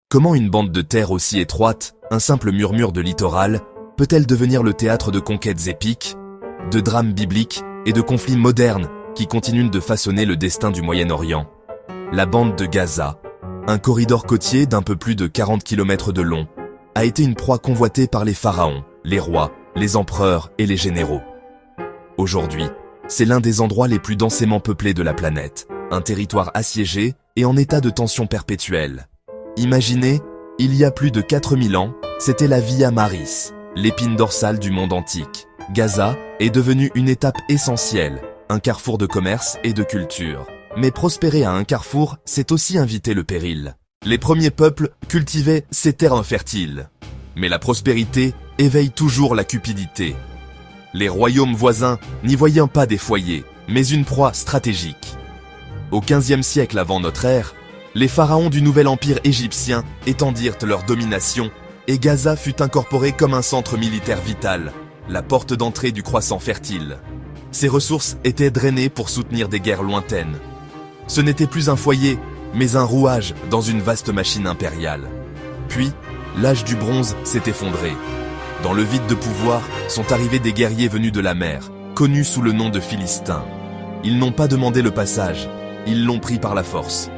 Comment une bande de terre aussi étroite, un simple murmure de littoral, peut-elle devenir le théâtre de conquêtes épiques, de drames bibliques et de conflits modernes qui continuent de façonner le destin du Moyen-Orient? La bande de Gaza, un corridor côtier d'un peu plus de 40 km de long, a été une proie convoitée par les pharaons, les rois, les empereurs et les généraux. Aujourd'hui, c'est l'un des endroits les plus densément peuplés de la planète, un territoire assiégé et en état de tension perpétuelle. Imaginez, il y a plus de 4000 ans, c'était la Via Maris, l'épine dorsale du monde antique. Gaza est devenue une étape essentielle, un carrefour de commerce et de culture. Mais prospérer à un carrefour, c'est aussi inviter le péril. Les premiers peuples cultivaient ces terres infertiles. Mais la prospérité éveille toujours la cupidité. Les royaumes voisins n'y voyaient pas des foyers, mais une proie stratégique. Au XVe siècle avant notre ère, les pharaons du nouvel empire égyptien étendirent leur domination et Gaza fut incorporée comme un centre militaire vital, la porte d'entrée du croissant fertile. Ses ressources étaient drainées pour soutenir des guerres lointaines. Ce n'était plus un foyer, mais un rouage dans une vaste machine impériale. Puis, l'âge du bronze s'est effondré. Dans le vide de pouvoir sont arrivés des guerriers venus de la mer, connus sous le nom de Philistins. Ils n'ont pas demandé le passage, ils l'ont pris par la force.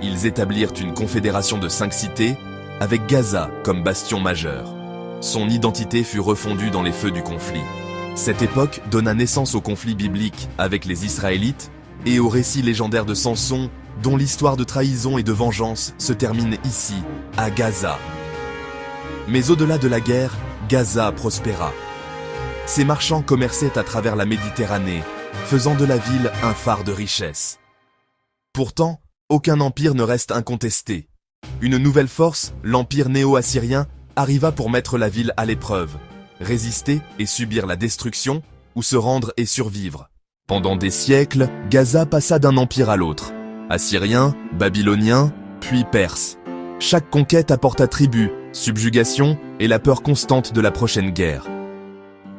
Ils établirent une confédération de 5 cités, avec Gaza comme bastion majeur. Son identité fut refondue dans les feux du conflit. Cette époque donna naissance au conflit biblique avec les Israélites et au récit légendaire de Samson, dont l'histoire de trahison et de vengeance se termine ici, à Gaza. Mais au-delà de la guerre, Gaza prospéra. Ses marchands commerçaient à travers la Méditerranée, faisant de la ville un phare de richesse. Pourtant, aucun empire ne reste incontesté. Une nouvelle force, l'empire néo-assyrien, arriva pour mettre la ville à l'épreuve, résister et subir la destruction, ou se rendre et survivre. Pendant des siècles, Gaza passa d'un empire à l'autre, assyrien, babylonien, puis perse. Chaque conquête apporta tribut, subjugation et la peur constante de la prochaine guerre.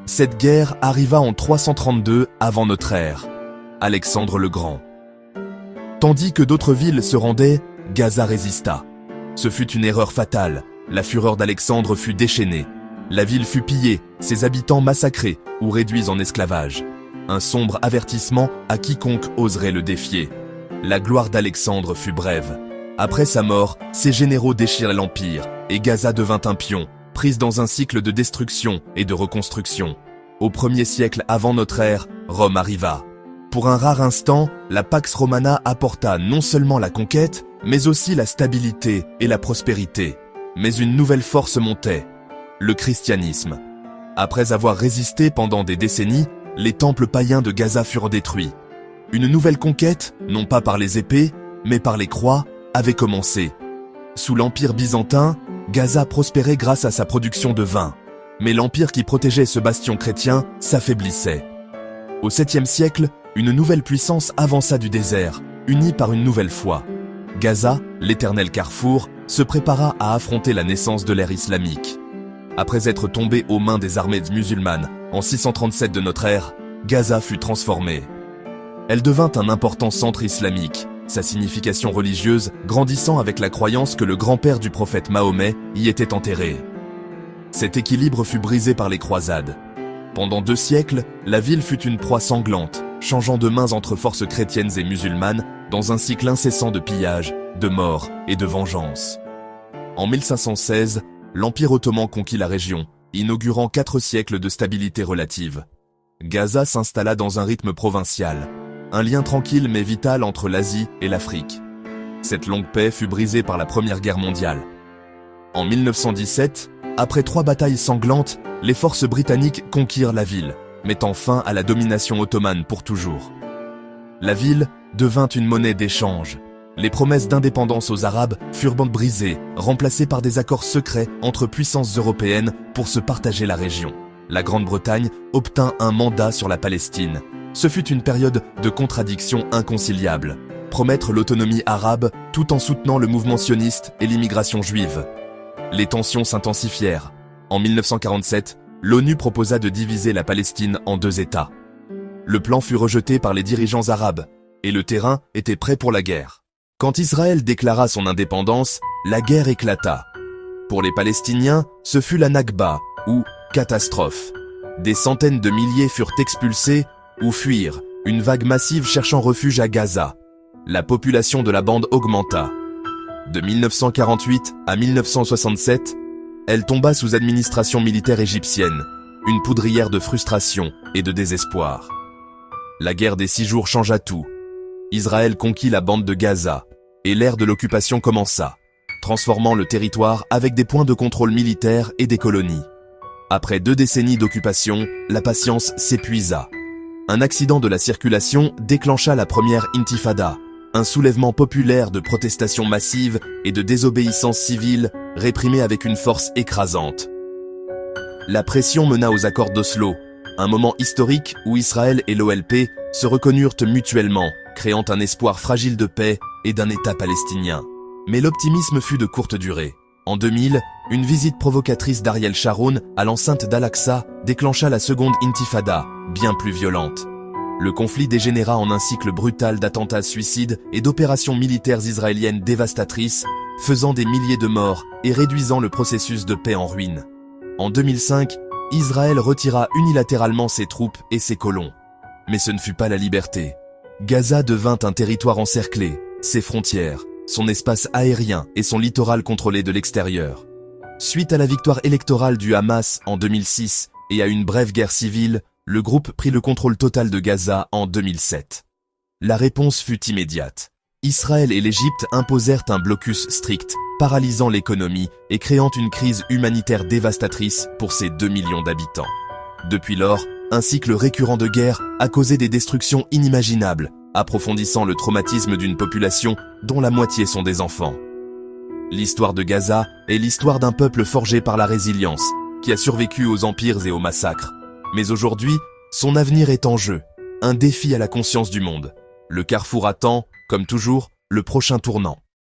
Cette guerre arriva en 332 avant notre ère, Alexandre le Grand. Tandis que d'autres villes se rendaient, Gaza résista. Ce fut une erreur fatale, la fureur d'Alexandre fut déchaînée. La ville fut pillée, ses habitants massacrés ou réduits en esclavage. Un sombre avertissement à quiconque oserait le défier. La gloire d'Alexandre fut brève. Après sa mort, ses généraux déchirent l'empire, et Gaza devint un pion, prise dans un cycle de destruction et de reconstruction. Au 1er siècle avant notre ère, Rome arriva. Pour un rare instant, la Pax Romana apporta non seulement la conquête, mais aussi la stabilité et la prospérité. Mais une nouvelle force montait, le christianisme. Après avoir résisté pendant des décennies, les temples païens de Gaza furent détruits. Une nouvelle conquête, non pas par les épées, mais par les croix, avait commencé. Sous l'Empire byzantin, Gaza prospérait grâce à sa production de vin. Mais l'empire qui protégeait ce bastion chrétien s'affaiblissait. Au 7e siècle, une nouvelle puissance avança du désert, unie par une nouvelle foi. Gaza, l'éternel carrefour, se prépara à affronter la naissance de l'ère islamique. Après être tombée aux mains des armées musulmanes en 637 de notre ère, Gaza fut transformée. Elle devint un important centre islamique, sa signification religieuse grandissant avec la croyance que le grand-père du prophète Mahomet y était enterré. Cet équilibre fut brisé par les croisades. Pendant 2 siècles, la ville fut une proie sanglante, changeant de mains entre forces chrétiennes et musulmanes dans un cycle incessant de pillage, de mort et de vengeance. En 1516, l'Empire ottoman conquit la région, inaugurant 4 siècles de stabilité relative. Gaza s'installa dans un rythme provincial, un lien tranquille mais vital entre l'Asie et l'Afrique. Cette longue paix fut brisée par la Première Guerre mondiale. En 1917, après 3 batailles sanglantes, les forces britanniques conquirent la ville, mettant fin à la domination ottomane pour toujours. La ville devint une monnaie d'échange. Les promesses d'indépendance aux Arabes furent brisées, remplacées par des accords secrets entre puissances européennes pour se partager la région. La Grande-Bretagne obtint un mandat sur la Palestine. Ce fut une période de contradictions inconciliables. Promettre l'autonomie arabe tout en soutenant le mouvement sioniste et l'immigration juive. Les tensions s'intensifièrent. En 1947, l'ONU proposa de diviser la Palestine en 2 États. Le plan fut rejeté par les dirigeants arabes, et le terrain était prêt pour la guerre. Quand Israël déclara son indépendance, la guerre éclata. Pour les Palestiniens, ce fut la Nakba, ou catastrophe. Des centaines de milliers furent expulsés ou fuirent, une vague massive cherchant refuge à Gaza. La population de la bande augmenta. De 1948 à 1967, elle tomba sous administration militaire égyptienne, une poudrière de frustration et de désespoir. La guerre des 6 jours changea tout. Israël conquit la bande de Gaza, et l'ère de l'occupation commença, transformant le territoire avec des points de contrôle militaires et des colonies. Après 2 décennies d'occupation, la patience s'épuisa. Un accident de la circulation déclencha la première intifada, un soulèvement populaire de protestations massives et de désobéissance civile réprimée avec une force écrasante. La pression mena aux accords d'Oslo, un moment historique où Israël et l'OLP se reconnurent mutuellement, créant un espoir fragile de paix et d'un État palestinien. Mais l'optimisme fut de courte durée. En 2000, une visite provocatrice d'Ariel Sharon à l'enceinte d'Al-Aqsa déclencha la seconde intifada, bien plus violente. Le conflit dégénéra en un cycle brutal d'attentats suicides et d'opérations militaires israéliennes dévastatrices, faisant des milliers de morts et réduisant le processus de paix en ruine. En 2005, Israël retira unilatéralement ses troupes et ses colons. Mais ce ne fut pas la liberté. Gaza devint un territoire encerclé, ses frontières, son espace aérien et son littoral contrôlé de l'extérieur. Suite à la victoire électorale du Hamas en 2006 et à une brève guerre civile, le groupe prit le contrôle total de Gaza en 2007. La réponse fut immédiate. Israël et l'Égypte imposèrent un blocus strict, paralysant l'économie et créant une crise humanitaire dévastatrice pour ces 2 millions d'habitants. Depuis lors, un cycle récurrent de guerre a causé des destructions inimaginables, approfondissant le traumatisme d'une population dont la moitié sont des enfants. L'histoire de Gaza est l'histoire d'un peuple forgé par la résilience, qui a survécu aux empires et aux massacres. Mais aujourd'hui, son avenir est en jeu, un défi à la conscience du monde. Le carrefour attend, comme toujours, le prochain tournant.